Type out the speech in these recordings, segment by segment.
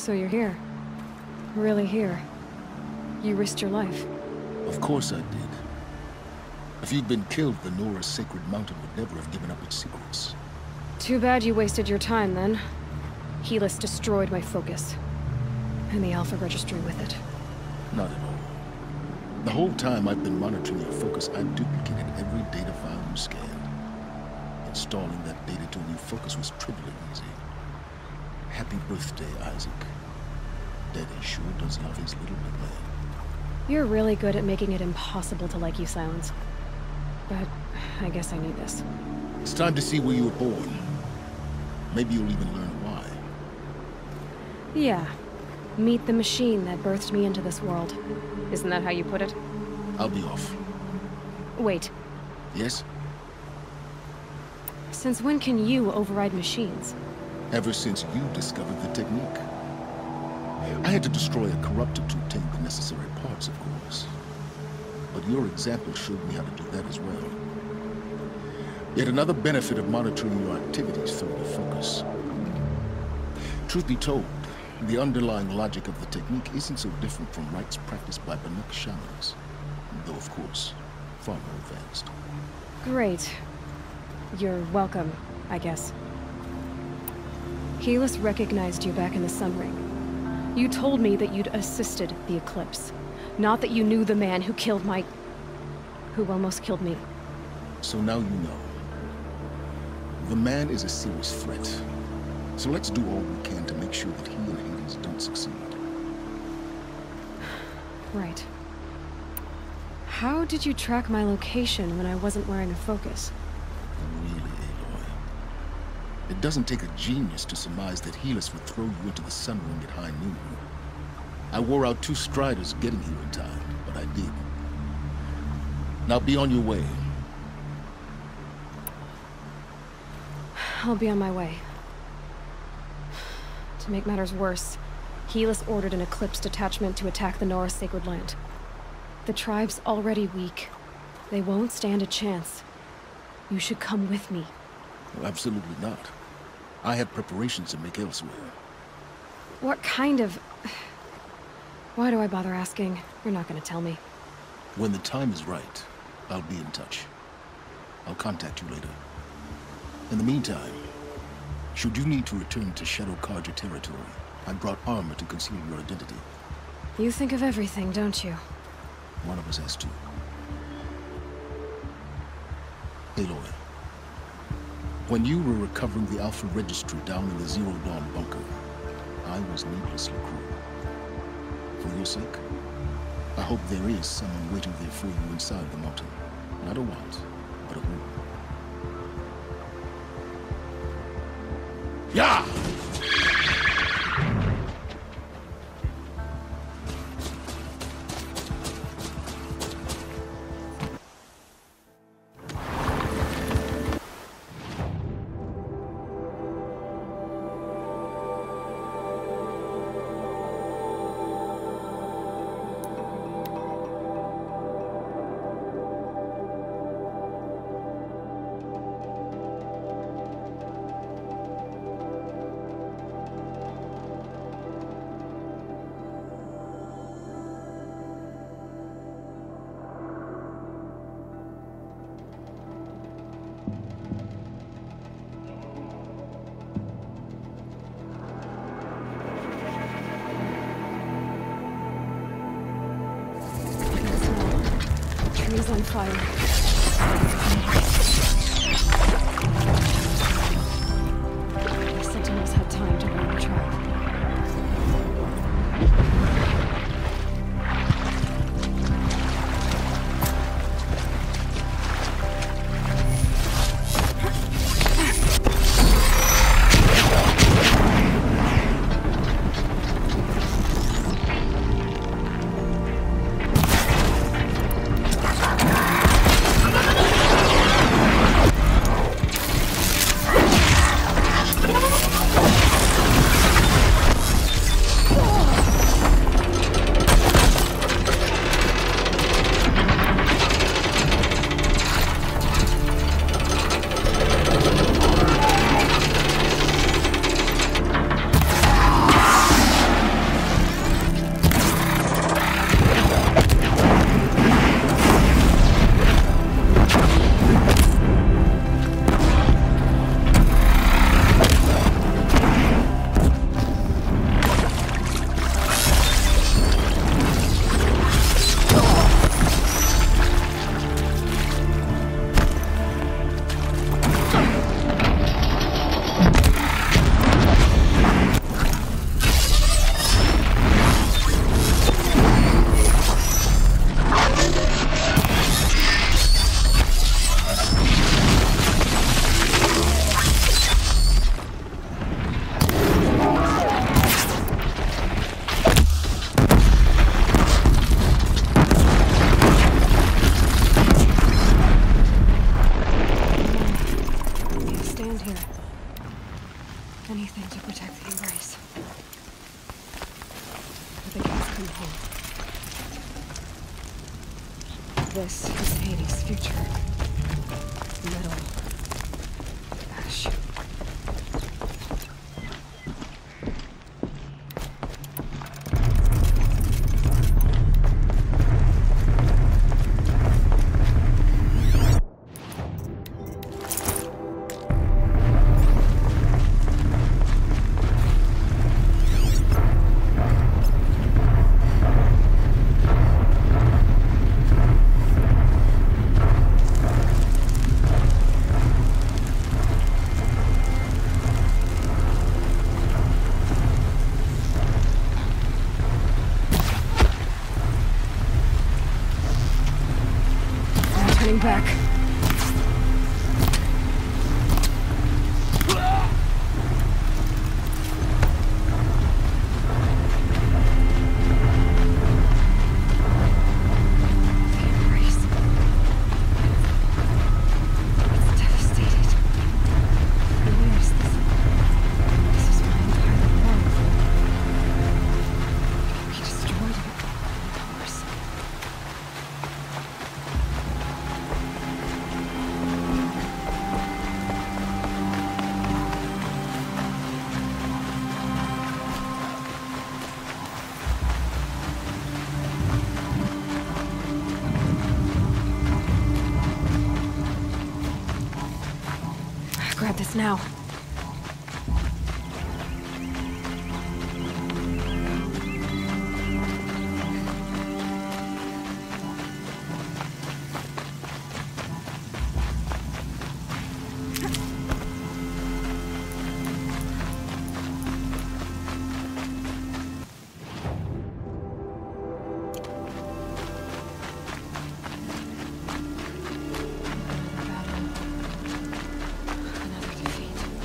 So you're here. Really here. You risked your life. Of course I did. If you'd been killed, the Nora's Sacred Mountain would never have given up its secrets. Too bad you wasted your time, then. Helis destroyed my focus. And the Alpha Registry with it. Not at all. The whole time I've been monitoring your focus, I've duplicated every data file you scanned. Installing that data to a new focus was trivially easy. Happy birthday, Isaac. Daddy sure does love his little McLean. You're really good at making it impossible to like you sounds. But I guess I need this. It's time to see where you were born. Maybe you'll even learn why. Yeah. Meet the machine that birthed me into this world. Isn't that how you put it? I'll be off. Wait. Yes? Since when can you override machines? Ever since you discovered the technique. I had to destroy a corruptor to obtain the necessary parts, of course. But your example showed me how to do that as well. Yet another benefit of monitoring your activities through the focus. Truth be told, the underlying logic of the technique isn't so different from rites practiced by Banuk shamans. Though, of course, far more advanced. Great. You're welcome, I guess. Helis recognized you back in the Sun Ring. You told me that you'd assisted the Eclipse. Not that you knew the man who killed my... who almost killed me. So now you know. The man is a serious threat. So let's do all we can to make sure that he and Hades don't succeed. Right. How did you track my location when I wasn't wearing a focus? Really, Aloy. It doesn't take a genius to surmise that Helis would throw you into the Sun Ring at high noon. I wore out 2 striders getting here in time, but I did. Now be on your way. I'll be on my way. To make matters worse, Helis ordered an Eclipse detachment to attack the Nora Sacred Land. The tribe's already weak. They won't stand a chance. You should come with me. Well, absolutely not. I have preparations to make elsewhere. What kind of... Why do I bother asking? You're not gonna tell me. When the time is right, I'll be in touch. I'll contact you later. In the meantime, should you need to return to Shadow Carja territory, I brought armor to conceal your identity. You think of everything, don't you? One of us has to. Aloy, when you were recovering the Alpha Registry down in the Zero Dawn bunker, I was needlessly cruel. For your sake, I hope there is someone waiting there for you inside the mountain. Not a want, but a who. Yeah! Trees on fire. The Sentinels had time to run the trap. stand here. Anything to protect the Embrace. But the gas come home. This is Hades' future. Metal. Ash. Back. Grab this now. Another defeat.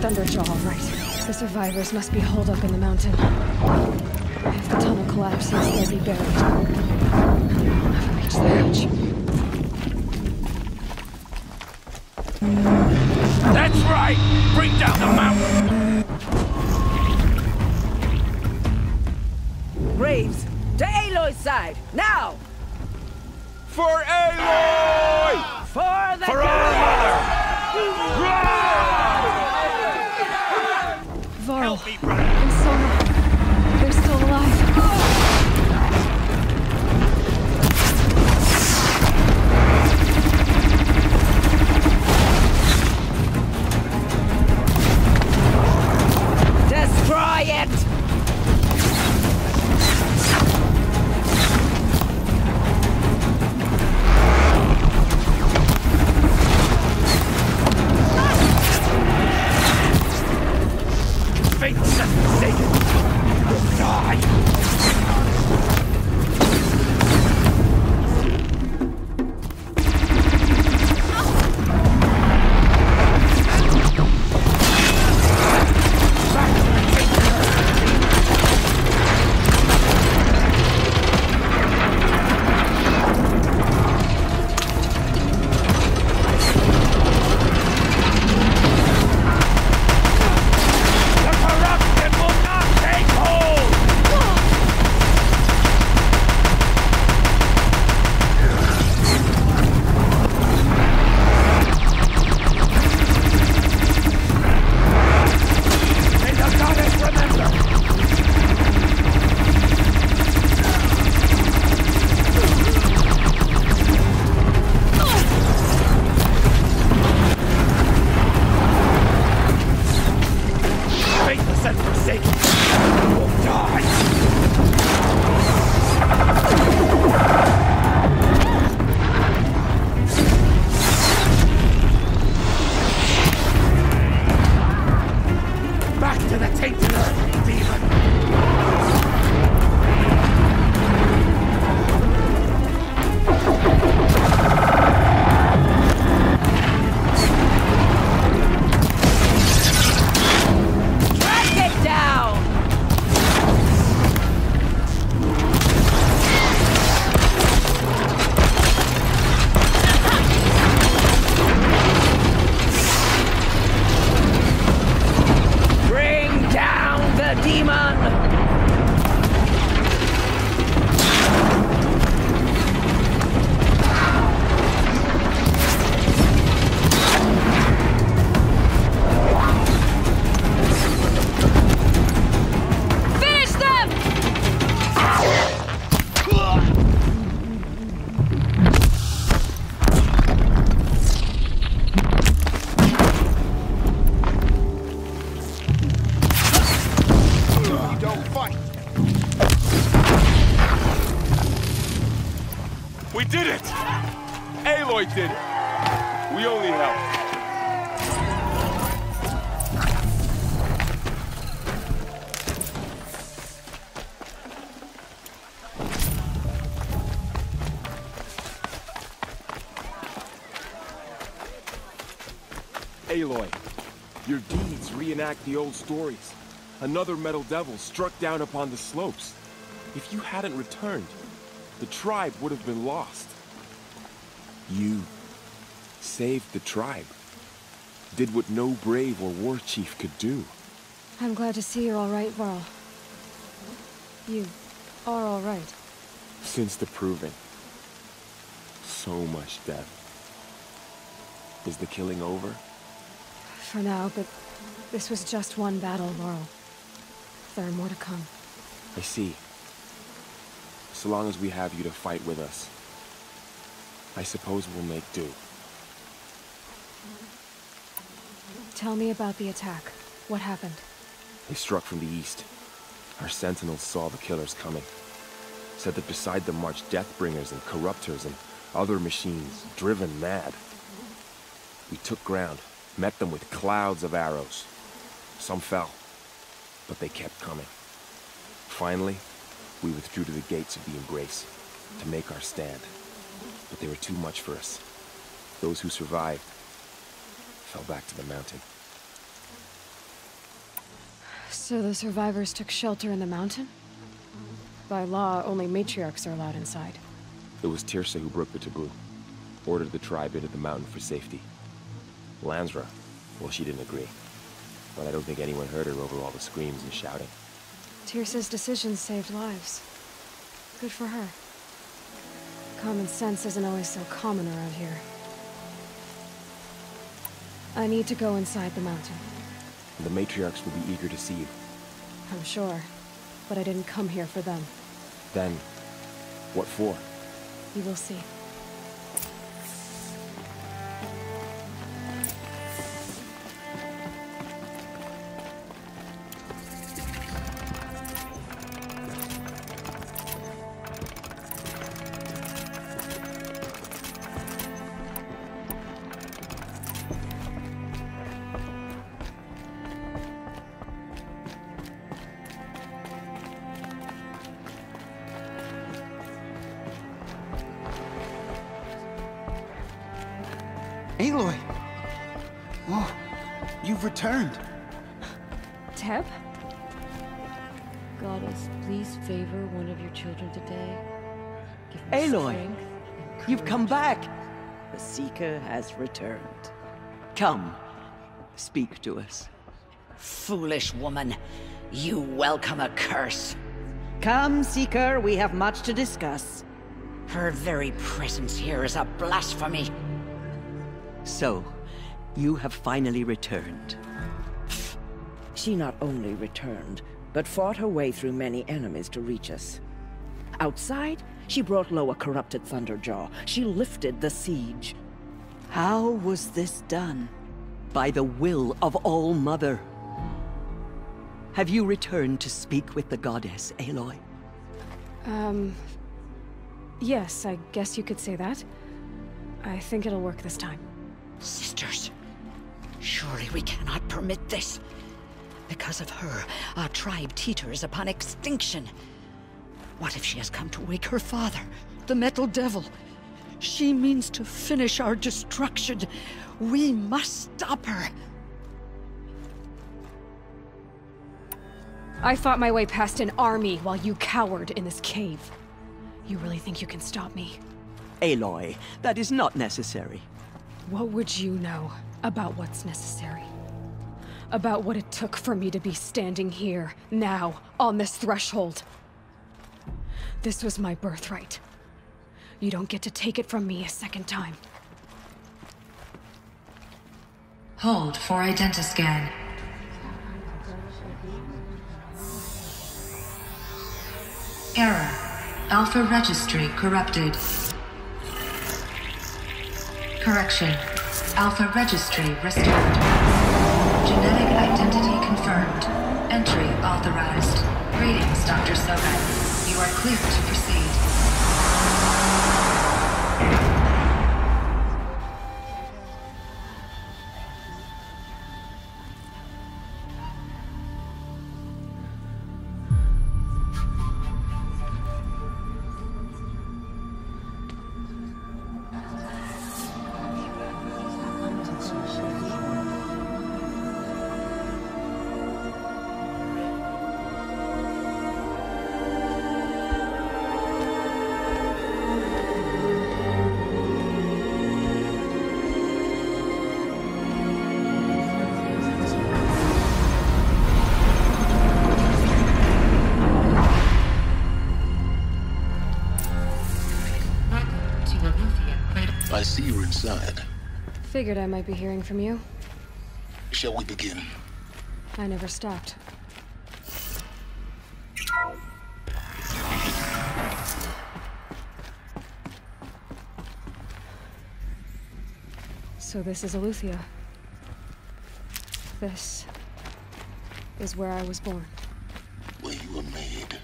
Thunderjaw, right. The survivors must be holed up in the mountain. If the tunnel collapses, they'll be buried. We'll never reach the hatch. That's right! Bring down the mountain! Graves, to Aloy's side, now! For Aloy! For the For our mother! Varl Help me, brother! and Sona, they're still alive. Destroy it! Fate set forsaken! You'll die! The corruption will not take hold! May the goddess remember! Faithless and forsaken! Will die! Back to the tainted earth, demon! Track it down! Bring down the demon! Finish them! You don't fight! We did it! Aloy did it! We only helped. Aloy, your deeds reenact the old stories. Another Metal Devil struck down upon the slopes. If you hadn't returned, the tribe would have been lost. You saved the tribe. Did what no brave or war chief could do. I'm glad to see you're all right, Varl. You are all right. Since the proving. So much death. Is the killing over? For now, but this was just one battle, Varl. There are more to come. I see. So long as we have you to fight with us, I suppose we'll make do. Tell me about the attack. What happened? They struck from the east. Our sentinels saw the killers coming. Said that beside them marched Deathbringers and Corruptors and other machines, driven mad. We took ground, met them with clouds of arrows. Some fell, but they kept coming. Finally, we withdrew to the gates of the Embrace to make our stand. But they were too much for us. Those who survived fell back to the mountain. So the survivors took shelter in the mountain? By law, only matriarchs are allowed inside. It was Tirsa who broke the taboo. Ordered the tribe into the mountain for safety. Lansra, well, she didn't agree. But I don't think anyone heard her over all the screams and shouting. Tirsa's decisions saved lives. Good for her. Common sense isn't always so common around here. I need to go inside the mountain. The matriarchs will be eager to see you. I'm sure. But I didn't come here for them. Then, what for? You will see. Aloy! Oh, you've returned. Teb? Goddess, please favor one of your children today. Give me Aloy, strength and you've come courage. back. The Seeker has returned. Come, speak to us. Foolish woman, you welcome a curse. Come, Seeker, we have much to discuss. Her very presence here is a blasphemy. So, you have finally returned. She not only returned, but fought her way through many enemies to reach us. Outside, she brought low a corrupted Thunderjaw. She lifted the siege. How was this done? By the will of All-Mother. Have you returned to speak with the goddess, Aloy? Yes, I guess you could say that. I think it'll work this time. Sisters, surely we cannot permit this. Because of her, our tribe teeters upon extinction. What if she has come to wake her father, the Metal Devil? She means to finish our destruction. We must stop her. I fought my way past an army while you cowered in this cave. You really think you can stop me? Aloy, that is not necessary. What would you know about what's necessary? About what it took for me to be standing here, now, on this threshold? This was my birthright. You don't get to take it from me a second time. Hold for identiscan. Error. Alpha registry corrupted. Correction. Alpha registry restored. Genetic identity confirmed. Entry authorized. Greetings, Dr. Soga. You are clear to proceed. I see you're inside. Figured I might be hearing from you. Shall we begin? I never stopped. So this is Eleuthia. This is where I was born. Where you were made.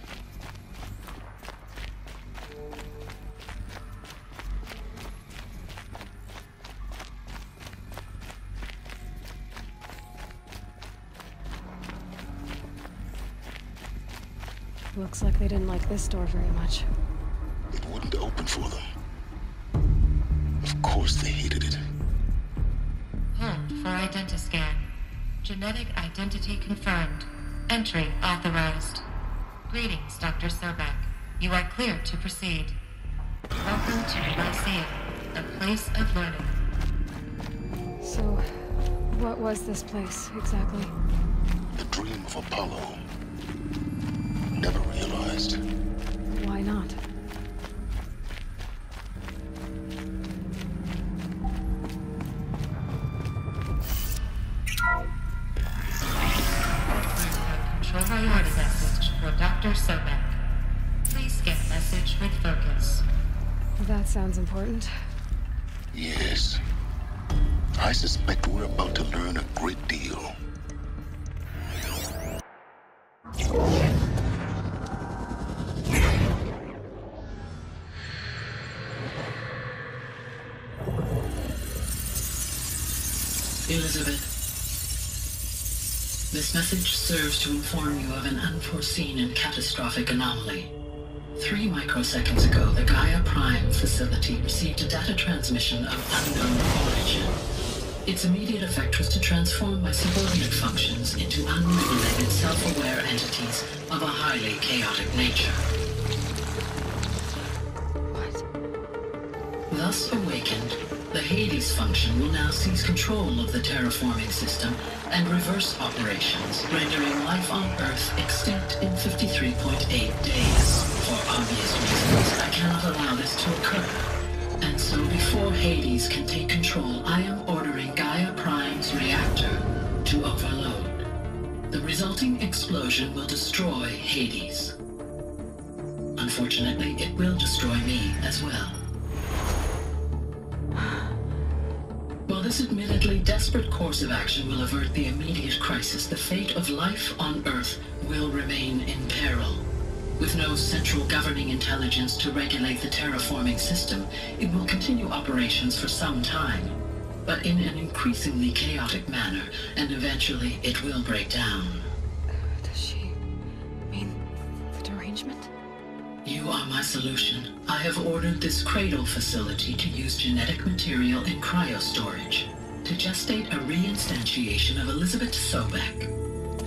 Looks like they didn't like this door very much. It wouldn't open for them. Of course they hated it. Hold for identiscan. Genetic identity confirmed. Entry authorized. Greetings, Dr. Sobek. You are clear to proceed. Welcome to the Lyceum, a place of learning. So, what was this place, exactly? The dream of Apollo. Never realized. Why not? Control priority message for Dr. Sobek. Please get message with focus. That sounds important. Yes. I suspect we're about to learn a great deal. Elizabeth, this message serves to inform you of an unforeseen and catastrophic anomaly. 3 microseconds ago, the Gaia Prime facility received a data transmission of unknown origin. Its immediate effect was to transform my subordinate functions into unregulated, self-aware entities of a highly chaotic nature. What? Thus awakened, the Hades function will now seize control of the terraforming system and reverse operations, rendering life on Earth extinct in 53.8 days. For obvious reasons, I cannot allow this to occur. And so before Hades can take control, I am ordering Gaia Prime's reactor to overload. The resulting explosion will destroy Hades. Unfortunately, it will destroy me as well. While this admittedly desperate course of action will avert the immediate crisis, the fate of life on Earth will remain in peril. With no central governing intelligence to regulate the terraforming system, it will continue operations for some time, but in an increasingly chaotic manner, and eventually it will break down. Does she mean the derangement? You are my solution. I have ordered this cradle facility to use genetic material in cryostorage to gestate a reinstantiation of Elizabeth Sobek,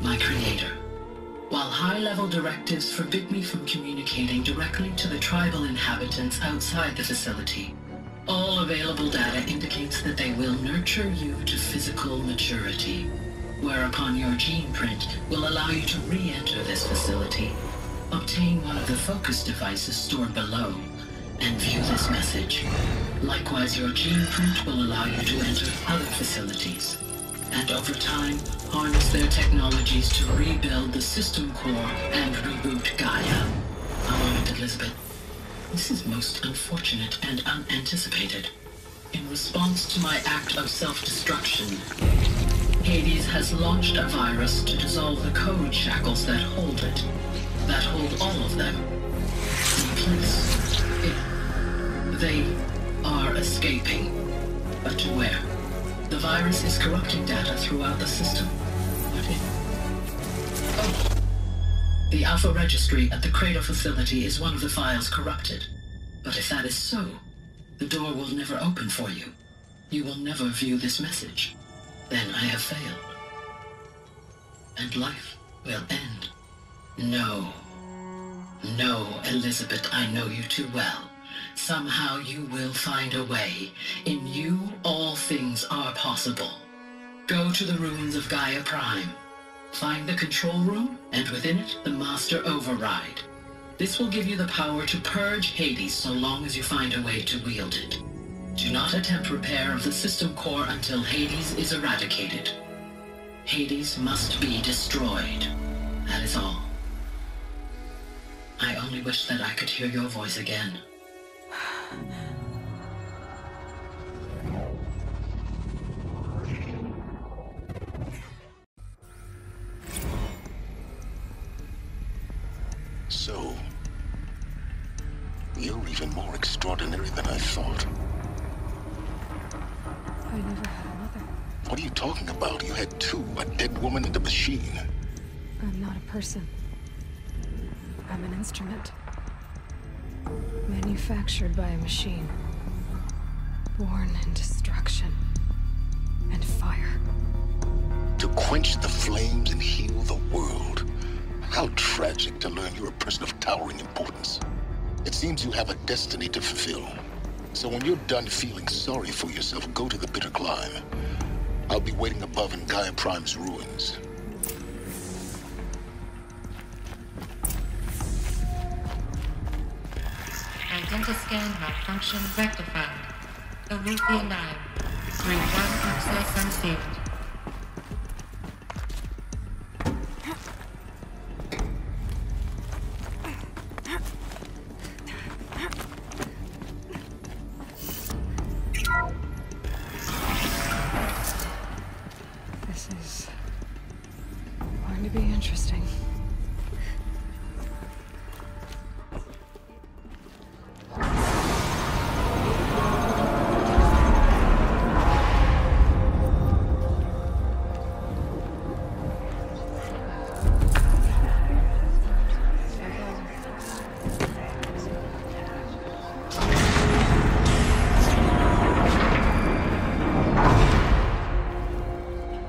my creator. While high-level directives forbid me from communicating directly to the tribal inhabitants outside the facility, all available data indicates that they will nurture you to physical maturity, whereupon your gene print will allow you to re-enter this facility, obtain one of the focus devices stored below, and view this message. Likewise, your gene print will allow you to enter other facilities, and over time, harness their technologies to rebuild the system core and reboot Gaia. A moment, Elizabeth. This is most unfortunate and unanticipated. In response to my act of self-destruction, Hades has launched a virus to dissolve the code shackles that hold it, that hold all of them in place. They are escaping, but to where? The virus is corrupting data throughout the system. What if... Oh! The Alpha Registry at the Cradle facility is one of the files corrupted. But if that is so, the door will never open for you. You will never view this message. Then I have failed. And life will end. No. No, Elizabeth, I know you too well. Somehow you will find a way. In you, all things are possible. Go to the ruins of Gaia Prime. Find the control room, and within it, the Master Override. This will give you the power to purge Hades so long as you find a way to wield it. Do not attempt repair of the system core until Hades is eradicated. Hades must be destroyed. That is all. I only wish that I could hear your voice again. So, you're even more extraordinary than I thought. I never had a mother. What are you talking about? You had two, a dead woman and a machine. I'm not a person. I'm an instrument. Manufactured by a machine. Born in destruction and fire. To quench the flames and heal the world, How tragic to learn you're a person of towering importance. It seems you have a destiny to fulfill. So when you're done feeling sorry for yourself, go to the Bitter Climb. I'll be waiting above in Gaia Prime's ruins. Identiscan malfunction rectified. Aletheia 9. 3-1 access unsealed. This is going to be interesting.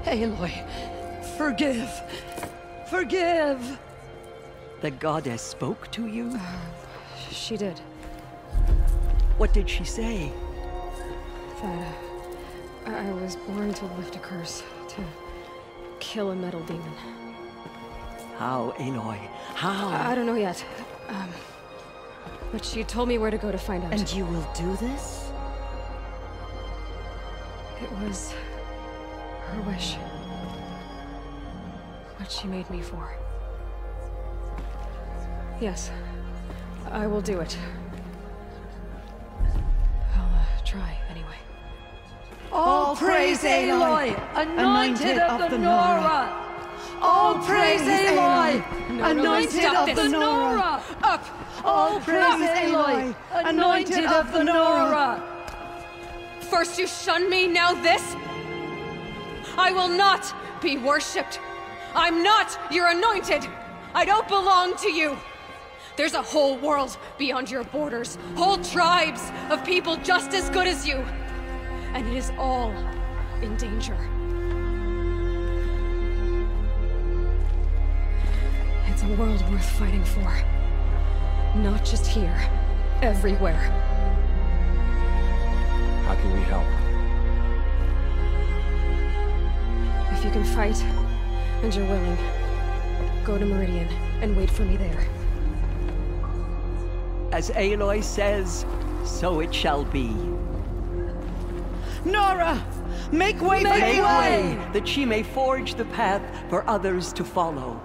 Aloy, forgive! Forgive! The goddess spoke to you? She did. What did she say? That I was born to lift a curse, to kill a metal demon. How, Aloy? How? I don't know yet. But she told me where to go to find out. And you will do this? It was her wish. What she made me for. Yes, I will do it. I'll try anyway. All praise Aloy, anointed of the Nora! All praise Aloy, anointed of the Nora! Up! All praise Aloy, anointed of the Nora! First you shun me, now this? I will not be worshipped. I'm not your anointed. I don't belong to you. There's a whole world beyond your borders, whole tribes of people just as good as you. And it is all in danger. It's a world worth fighting for. Not just here, everywhere. How can we help? If you can fight, and you're willing, go to Meridian and wait for me there. As Aloy says, so it shall be. Nora! Make way, make way! That she may forge the path for others to follow.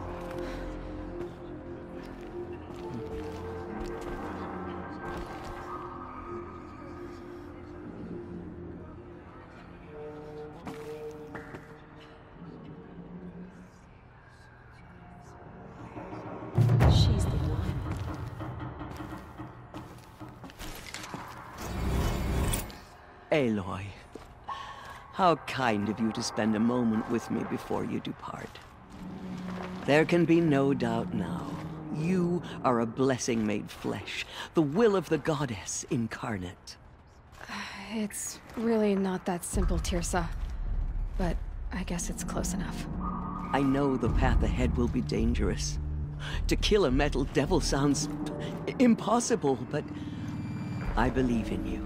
She's the one. Aloy, how kind of you to spend a moment with me before you depart. There can be no doubt now. You are a blessing made flesh, the will of the goddess incarnate. It's really not that simple, Teersa. But I guess it's close enough. I know the path ahead will be dangerous. To kill a metal devil sounds impossible, but I believe in you.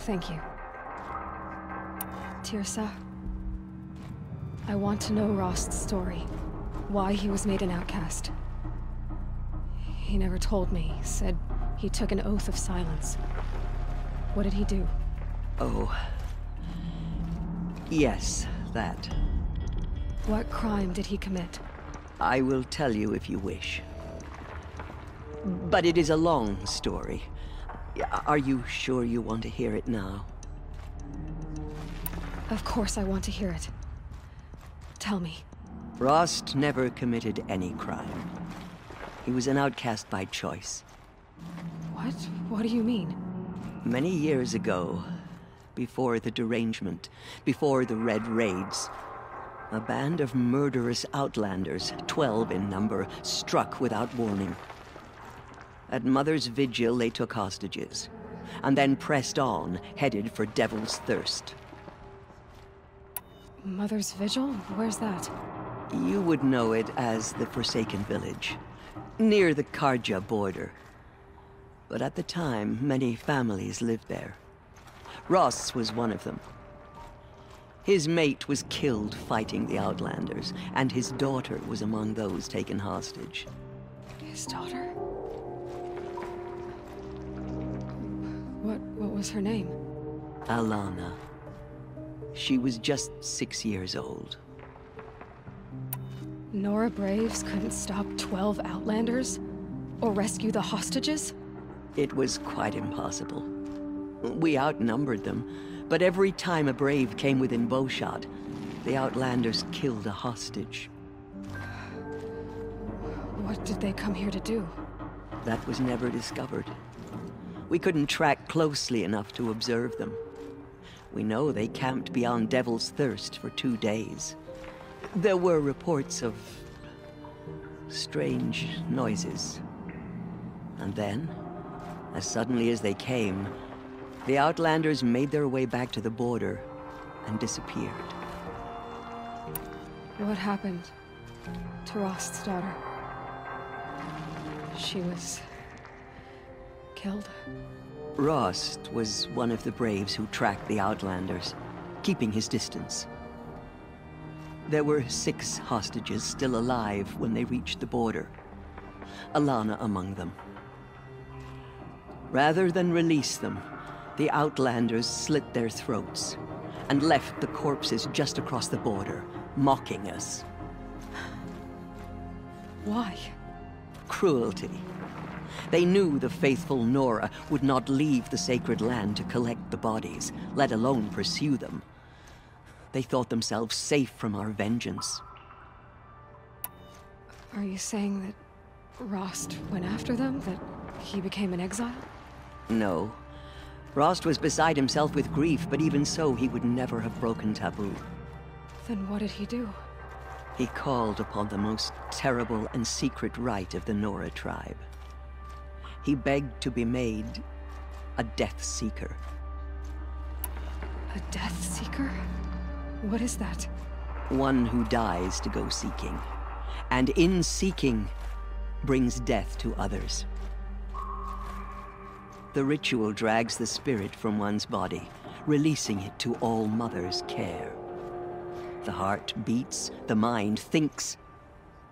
Thank you. Teersa, I want to know Rost's story. Why he was made an outcast. He never told me. Said he took an oath of silence. What did he do? Oh. Yes, that. What crime did he commit? I will tell you if you wish. But it is a long story. Are you sure you want to hear it now? Of course I want to hear it. Tell me. Rost never committed any crime. He was an outcast by choice. What? What do you mean? Many years ago, before the derangement, before the Red Raids, a band of murderous outlanders, 12 in number, struck without warning. At Mother's Vigil, they took hostages, and then pressed on, headed for Devil's Thirst. Mother's Vigil? Where's that? You would know it as the Forsaken Village, near the Carja border. But at the time, many families lived there. Ross was one of them. His mate was killed fighting the Outlanders, and his daughter was among those taken hostage. His daughter? What was her name? Alana. She was just 6 years old. Nora Braves couldn't stop 12 Outlanders? Or rescue the hostages? It was quite impossible. We outnumbered them, but every time a Brave came within bowshot, the Outlanders killed a hostage. What did they come here to do? That was never discovered. We couldn't track closely enough to observe them. We know they camped beyond Devil's Thirst for 2 days. There were reports of strange noises. And then, as suddenly as they came, the Outlanders made their way back to the border and disappeared. What happened to Rost's daughter? She was killed? Rost was one of the Braves who tracked the Outlanders, keeping his distance. There were 6 hostages still alive when they reached the border, Alana among them. Rather than release them, the Outlanders slit their throats and left the corpses just across the border, mocking us. Why? Cruelty. They knew the faithful Nora would not leave the sacred land to collect the bodies, let alone pursue them. They thought themselves safe from our vengeance. Are you saying that Rost went after them? That he became an exile? No. Rost was beside himself with grief, but even so, he would never have broken taboo. Then what did he do? He called upon the most terrible and secret rite of the Nora tribe. He begged to be made a Death Seeker. A Death Seeker? What is that? One who dies to go seeking, and in seeking, brings death to others. The ritual drags the spirit from one's body, releasing it to All Mother's care. The heart beats, the mind thinks,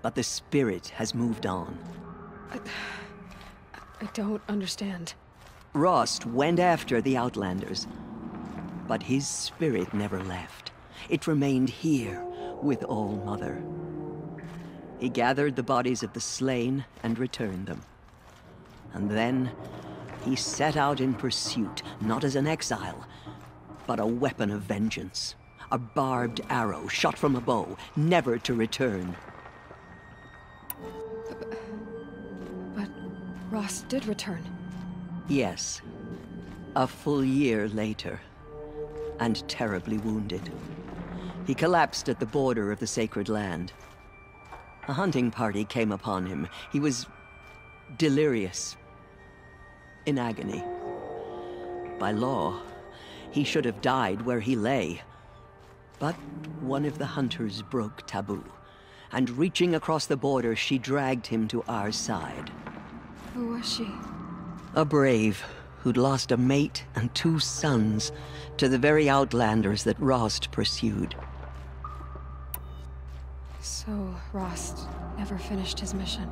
but the spirit has moved on. I don't understand. Rost went after the Outlanders, but his spirit never left. It remained here with All Mother. He gathered the bodies of the slain and returned them. And then he set out in pursuit, not as an exile, but a weapon of vengeance. A barbed arrow shot from a bow, never to return. But Rost did return. Yes. A full year later, and terribly wounded. He collapsed at the border of the sacred land. A hunting party came upon him. He was delirious, in agony. By law, he should have died where he lay. But one of the hunters broke taboo, and reaching across the border, she dragged him to our side. Who was she? A brave who'd lost a mate and 2 sons to the very Outlanders that Rost pursued. So Rost never finished his mission?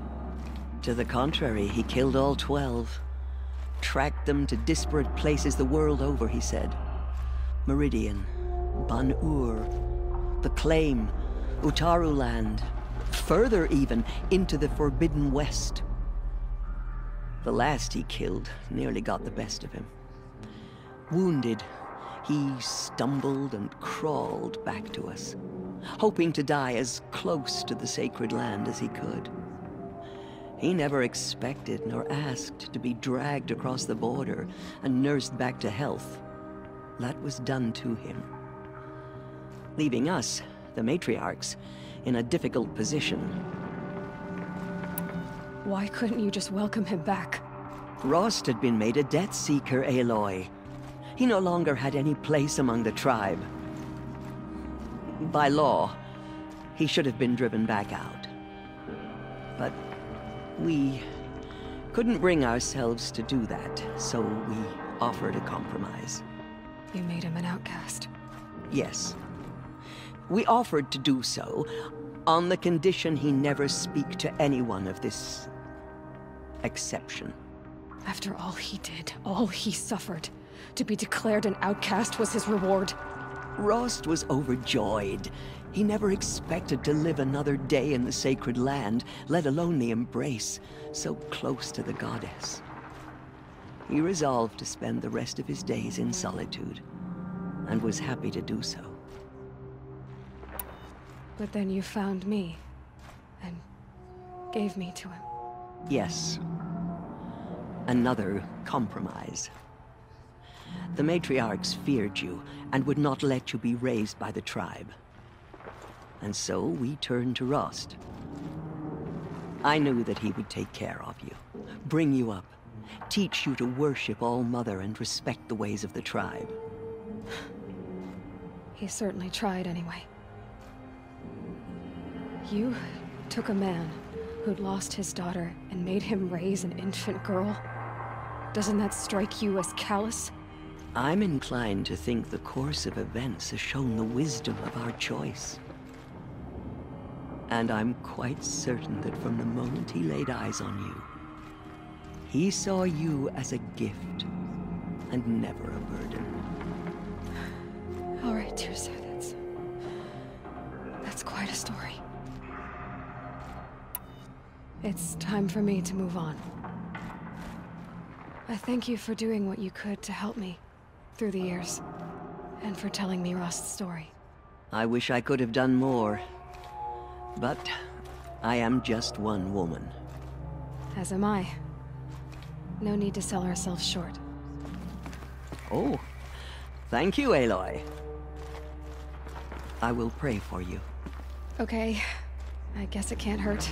To the contrary, he killed all 12. Tracked them to disparate places the world over, he said. Meridian, Ban-Ur, the Claim, Utaru Land, further even, into the Forbidden West. The last he killed nearly got the best of him. Wounded, he stumbled and crawled back to us, hoping to die as close to the sacred land as he could. He never expected nor asked to be dragged across the border and nursed back to health. That was done to him, leaving us, the matriarchs, in a difficult position. Why couldn't you just welcome him back? Rost had been made a Death Seeker, Aloy. He no longer had any place among the tribe. By law, He should have been driven back out. But we couldn't bring ourselves to do that, so we offered a compromise. You made him an outcast. Yes. We offered to do so on the condition he never speak to anyone of this exception. After all he did, all he suffered, to be declared an outcast was his reward. Rost was overjoyed. He never expected to live another day in the sacred land, let alone the embrace, so close to the goddess. He resolved to spend the rest of his days in solitude, and was happy to do so. But then you found me, and gave me to him. Yes. Another compromise. The matriarchs feared you, and would not let you be raised by the tribe. And so we turned to Rost. I knew that he would take care of you, bring you up, teach you to worship All-Mother and respect the ways of the tribe. He certainly tried anyway. You took a man who'd lost his daughter and made him raise an infant girl. Doesn't that strike you as callous? I'm inclined to think the course of events has shown the wisdom of our choice. And I'm quite certain that from the moment he laid eyes on you, he saw you as a gift and never a burden. All right, Teersa, that's quite a story. It's time for me to move on. I thank you for doing what you could to help me through the years, and for telling me Rost's story. I wish I could have done more, but I am just one woman. As am I. No need to sell ourselves short. Oh, thank you, Aloy. I will pray for you. Okay, I guess it can't hurt.